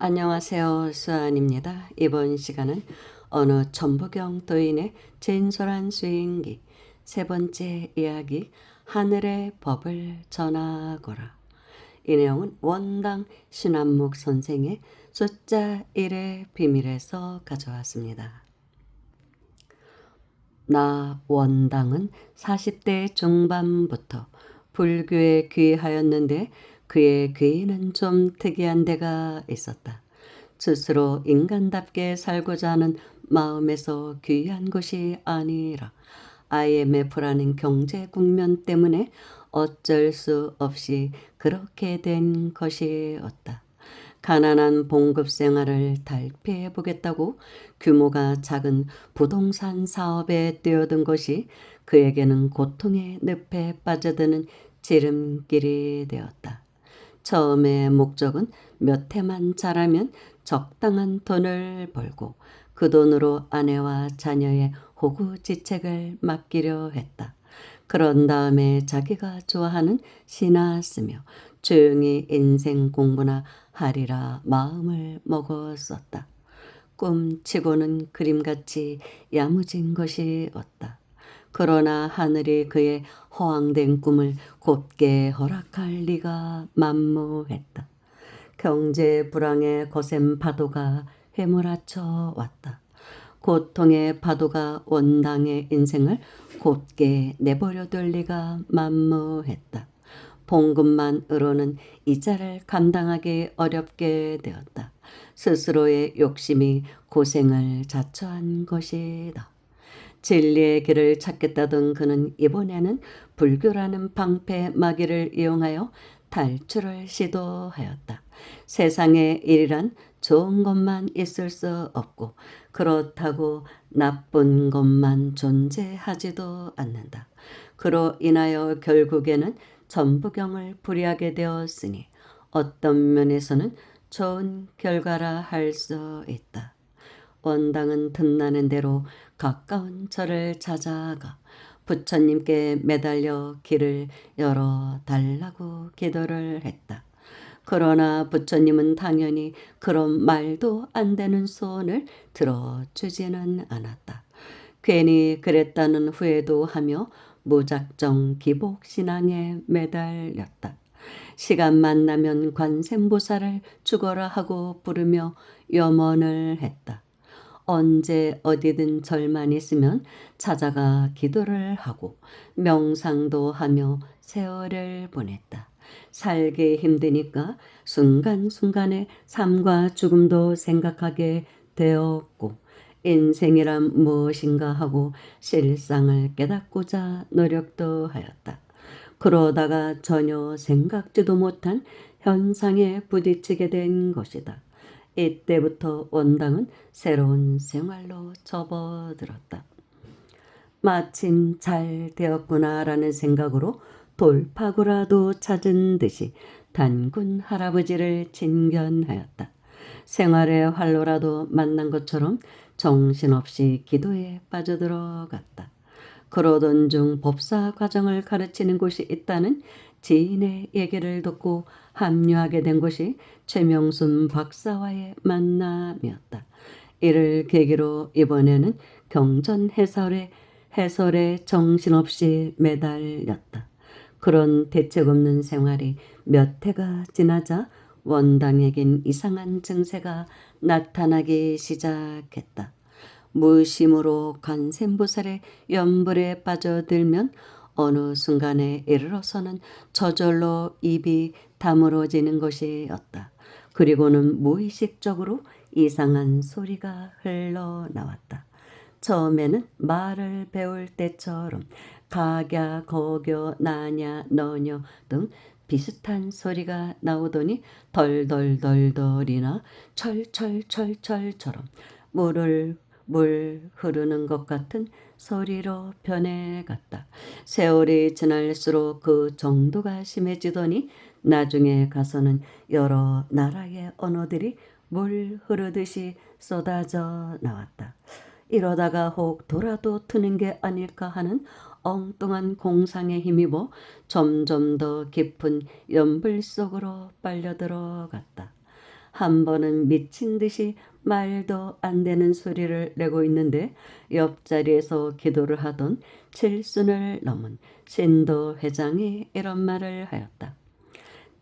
안녕하세요. 수아입니다. 이번 시간은 어느 천부경 도인의 진솔한 수행기 세 번째 이야기 하늘의 법을 전하거라. 이 내용은 원당 신한목 선생의 숫자 1의 비밀에서 가져왔습니다. 나 원당은 40대 중반부터 불교에 귀하였는데 그의 귀는 좀 특이한 데가 있었다. 스스로 인간답게 살고자 하는 마음에서 귀한 것이 아니라 IMF라는 경제 국면 때문에 어쩔 수 없이 그렇게 된 것이었다. 가난한 봉급 생활을 달피해 보겠다고 규모가 작은 부동산 사업에 뛰어든 것이 그에게는 고통의 늪에 빠져드는 지름길이 되었다. 처음의 목적은 몇 해만 자라면 적당한 돈을 벌고 그 돈으로 아내와 자녀의 호구지책을 맡기려 했다. 그런 다음에 자기가 좋아하는 시나 쓰며 조용히 인생 공부나 하리라 마음을 먹었었다. 꿈치고는 그림같이 야무진 것이 없다. 그러나 하늘이 그의 허황된 꿈을 곧게 허락할 리가 만무했다. 경제 불황의 거센 파도가 휘몰아쳐 왔다. 고통의 파도가 원당의 인생을 곧게 내버려둘 리가 만무했다. 봉급만으로는 이자를 감당하기 어렵게 되었다. 스스로의 욕심이 고생을 자초한 것이다. 진리의 길을 찾겠다던 그는 이번에는 불교라는 방패 마귀를 이용하여 탈출을 시도하였다. 세상의 일이란 좋은 것만 있을 수 없고 그렇다고 나쁜 것만 존재하지도 않는다. 그로 인하여 결국에는 천부경을 불이하게 되었으니 어떤 면에서는 좋은 결과라 할 수 있다. 원당은 틈나는 대로 가까운 절을 찾아가 부처님께 매달려 길을 열어달라고 기도를 했다. 그러나 부처님은 당연히 그런 말도 안 되는 소원을 들어주지는 않았다. 괜히 그랬다는 후회도 하며 무작정 기복신앙에 매달렸다. 시간만 나면 관세음보살을 죽어라 하고 부르며 염원을 했다. 언제 어디든 절만 있으면 찾아가 기도를 하고 명상도 하며 세월을 보냈다. 살기 힘드니까 순간순간에 삶과 죽음도 생각하게 되었고 인생이란 무엇인가 하고 실상을 깨닫고자 노력도 하였다. 그러다가 전혀 생각지도 못한 현상에 부딪히게 된 것이다. 이때부터 원당은 새로운 생활로 접어들었다. 마침 잘 되었구나라는 생각으로 돌파구라도 찾은 듯이 단군 할아버지를 진견하였다. 생활의 활로라도 만난 것처럼 정신없이 기도에 빠져들어갔다. 그러던 중 법사 과정을 가르치는 곳이 있다는 지인의 얘기를 듣고 합류하게 된 것이 최명순 박사와의 만남이었다. 이를 계기로 이번에는 경전 해설에 정신없이 매달렸다. 그런 대책 없는 생활이 몇 해가 지나자 원당에겐 이상한 증세가 나타나기 시작했다. 무심으로 관세음보살의 연불에 빠져들면 어느 순간에 이르러서는 저절로 입이 다물어지는 것이었다. 그리고는 무의식적으로 이상한 소리가 흘러나왔다. 처음에는 말을 배울 때처럼 가갸, 거겨, 나냐, 너녀 등 비슷한 소리가 나오더니 덜덜덜덜이나 철철철철처럼 물 흐르는 것 같은 소리로 변해갔다. 세월이 지날수록 그 정도가 심해지더니 나중에 가서는 여러 나라의 언어들이 물 흐르듯이 쏟아져 나왔다. 이러다가 혹 돌아도 트는 게 아닐까 하는 엉뚱한 공상에 힘입어 점점 더 깊은 연불 속으로 빨려 들어갔다. 한 번은 미친 듯이 말도 안 되는 소리를 내고 있는데 옆자리에서 기도를 하던 칠순을 넘은 신도 회장이 이런 말을 하였다.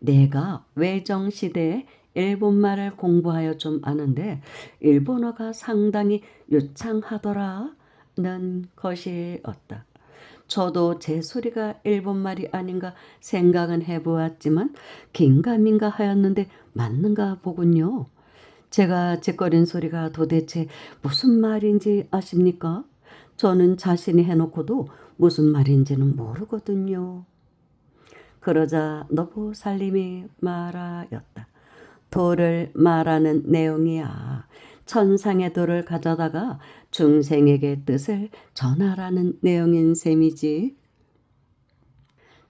내가 외정시대에 일본말을 공부하여 좀 아는데 일본어가 상당히 유창하더라는 것이었다. 저도 제 소리가 일본말이 아닌가 생각은 해보았지만 긴가민가 하였는데 맞는가 보군요. 제가 짓거린 소리가 도대체 무슨 말인지 아십니까? 저는 자신이 해놓고도 무슨 말인지는 모르거든요. 그러자 너부 살림이 말하였다. 도를 말하는 내용이야. 천상의 도를 가져다가 중생에게 뜻을 전하라는 내용인 셈이지.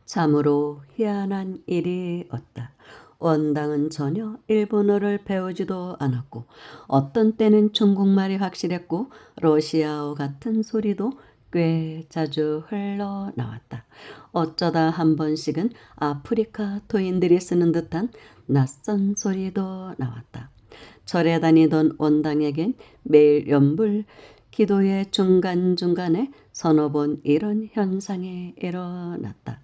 참으로 희한한 일이었다. 원당은 전혀 일본어를 배우지도 않았고 어떤 때는 중국말이 확실했고 러시아어 같은 소리도 꽤 자주 흘러나왔다. 어쩌다 한 번씩은 아프리카 토인들이 쓰는 듯한 낯선 소리도 나왔다. 절에 다니던 원당에겐 매일 연불 기도의 중간중간에 서너 번 이런 현상이 일어났다.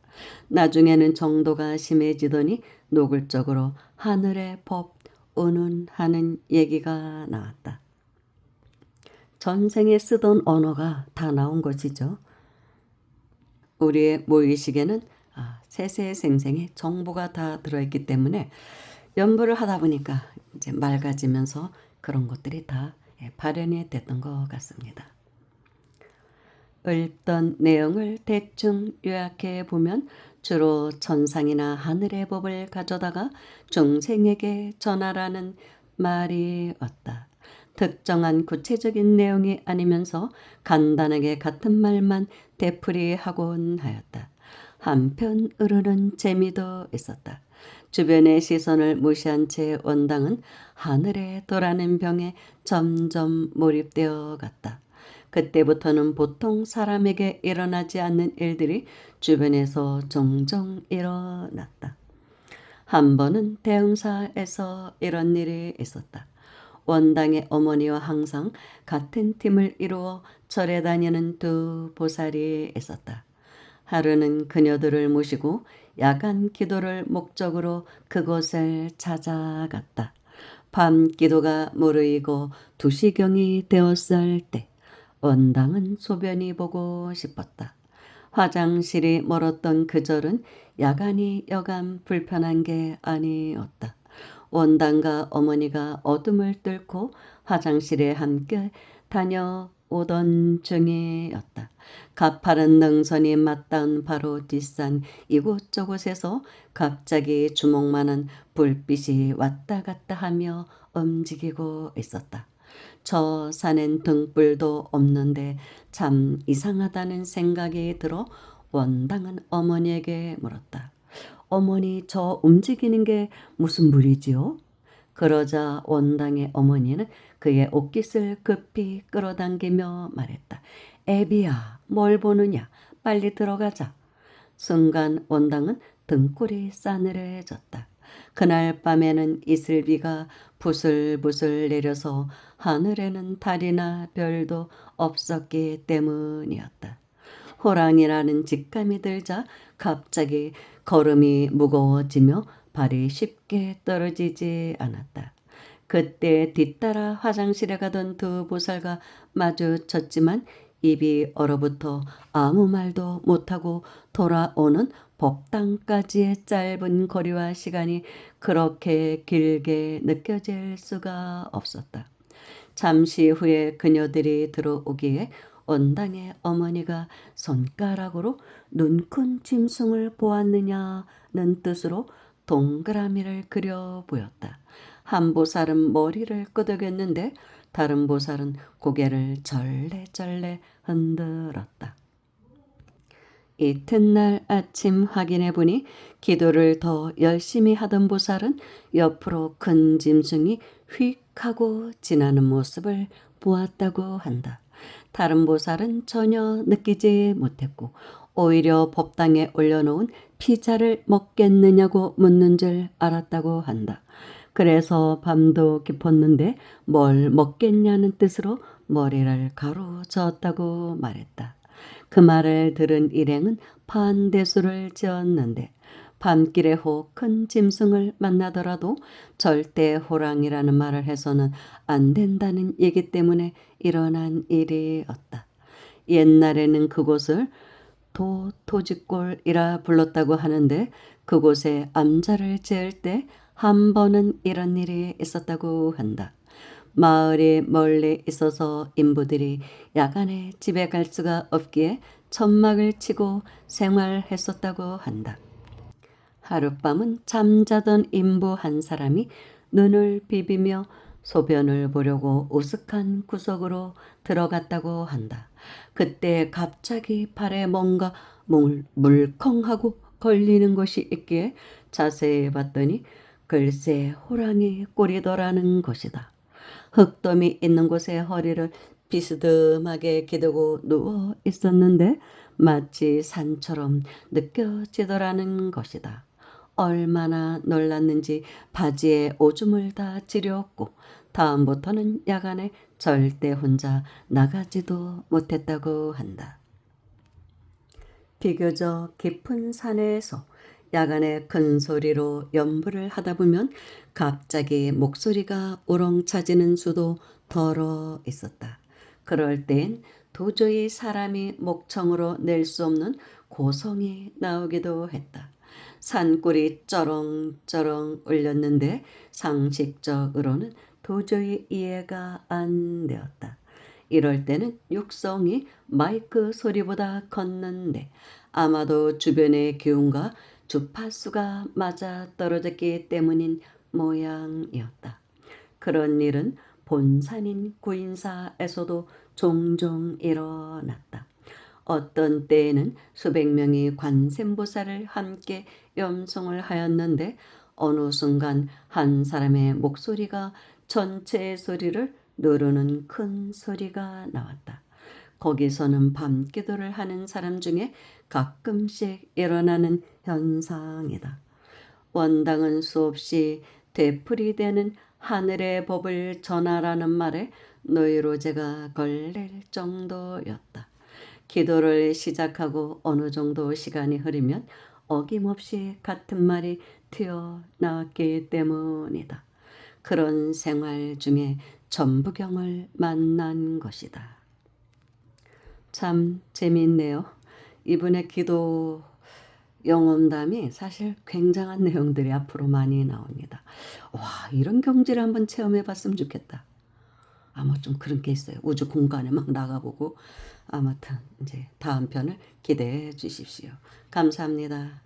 나중에는 정도가 심해지더니 노골적으로 하늘의 법 운운하는 얘기가 나왔다. 전생에 쓰던 언어가 다 나온 것이죠. 우리의 무의식에는 세세생생의 정보가 다 들어있기 때문에 연구를 하다 보니까 이제 맑아지면서 그런 것들이 다 발현이 됐던 것 같습니다. 읽던 내용을 대충 요약해 보면 주로 천상이나 하늘의 법을 가져다가 중생에게 전하라는 말이었다. 특정한 구체적인 내용이 아니면서 간단하게 같은 말만 되풀이하곤 하였다. 한편으로는 재미도 있었다. 주변의 시선을 무시한 채 원당은 하늘에 도라는 병에 점점 몰입되어 갔다. 그때부터는 보통 사람에게 일어나지 않는 일들이 주변에서 종종 일어났다. 한 번은 대흥사에서 이런 일이 있었다. 원당의 어머니와 항상 같은 팀을 이루어 절에 다니는 두 보살이 있었다. 하루는 그녀들을 모시고 야간 기도를 목적으로 그곳을 찾아갔다. 밤 기도가 무르익어 2시경이 되었을 때 원당은 소변이 보고 싶었다. 화장실이 멀었던 그 절은 야간이 여간 불편한 게 아니었다. 원당과 어머니가 어둠을 뚫고 화장실에 함께 다녀오던 중이었다. 가파른 능선이 맞닿은 바로 뒷산 이곳저곳에서 갑자기 주먹만한 불빛이 왔다 갔다 하며 움직이고 있었다. 저 산엔 등불도 없는데 참 이상하다는 생각이 들어 원당은 어머니에게 물었다. 어머니, 저 움직이는 게 무슨 물이지요? 그러자 원당의 어머니는 그의 옷깃을 급히 끌어당기며 말했다. 애비야, 뭘 보느냐? 빨리 들어가자. 순간 원당은 등골이 싸늘해졌다. 그날 밤에는 이슬비가 부슬부슬 내려서 하늘에는 달이나 별도 없었기 때문이었다. 호랑이라는 직감이 들자 갑자기 걸음이 무거워지며 발이 쉽게 떨어지지 않았다. 그때 뒤따라 화장실에 가던 두 보살과 마주쳤지만 입이 얼어붙어 아무 말도 못하고 돌아오는 법당까지의 짧은 거리와 시간이 그렇게 길게 느껴질 수가 없었다. 잠시 후에 그녀들이 들어오기에 원당의 어머니가 손가락으로 눈큰 짐승을 보았느냐는 뜻으로 동그라미를 그려 보였다. 한 보살은 머리를 끄덕였는데 다른 보살은 고개를 절레절레 흔들었다. 이튿날 아침 확인해 보니 기도를 더 열심히 하던 보살은 옆으로 큰 짐승이 휙 하고 지나는 모습을 보았다고 한다. 다른 보살은 전혀 느끼지 못했고 오히려 법당에 올려놓은 피자를 먹겠느냐고 묻는 줄 알았다고 한다. 그래서 밤도 깊었는데 뭘 먹겠냐는 뜻으로 머리를 가로저었다고 말했다. 그 말을 들은 일행은 반대수를 지었는데 밤길에 혹 큰 짐승을 만나더라도 절대 호랑이라는 말을 해서는 안 된다는 얘기 때문에 일어난 일이었다. 옛날에는 그곳을 토지골이라 불렀다고 하는데 그곳에 암자를 지을 때 한 번은 이런 일이 있었다고 한다. 마을이 멀리 있어서 인부들이 야간에 집에 갈 수가 없기에 천막을 치고 생활했었다고 한다. 하룻밤은 잠자던 인부 한 사람이 눈을 비비며 소변을 보려고 우스한 구석으로 들어갔다고 한다. 그때 갑자기 발에 뭔가 물컹하고 걸리는 것이 있기에 자세히 봤더니 글쎄 호랑이 꼴이더라는 것이다. 흙더미 있는 곳에 허리를 비스듬하게 기대고 누워 있었는데 마치 산처럼 느껴지더라는 것이다. 얼마나 놀랐는지 바지에 오줌을 다 지렸고 다음부터는 야간에 절대 혼자 나가지도 못했다고 한다. 비교적 깊은 산에서 야간에 큰 소리로 연부를 하다 보면 갑자기 목소리가 우렁차지는 수도 덜어 있었다. 그럴 땐 도저히 사람이 목청으로 낼 수 없는 고성이 나오기도 했다. 산골이 쩌렁쩌렁 울렸는데 상식적으로는 도저히 이해가 안 되었다. 이럴 때는 육성이 마이크 소리보다 컸는데 아마도 주변의 기운과 주파수가 맞아 떨어졌기 때문인 모양이었다. 그런 일은 본산인 구인사에서도 종종 일어났다. 어떤 때에는 수백 명이 관세음보살을 함께 염송을 하였는데 어느 순간 한 사람의 목소리가 전체의 소리를 누르는 큰 소리가 나왔다. 거기서는 밤기도를 하는 사람 중에 가끔씩 일어나는 현상이다. 원당은 수없이 되풀이되는 하늘의 법을 전하라는 말에 노이로제가 걸릴 정도였다. 기도를 시작하고 어느 정도 시간이 흐르면 어김없이 같은 말이 튀어나왔기 때문이다. 그런 생활 중에 전부경을 만난 것이다. 참 재미있네요. 이분의 기도 영험담이 사실 굉장한 내용들이 앞으로 많이 나옵니다. 와, 이런 경지를 한번 체험해 봤으면 좋겠다. 아마 좀 그런 게 있어요. 우주 공간에 막 나가보고. 아무튼 이제 다음 편을 기대해 주십시오. 감사합니다.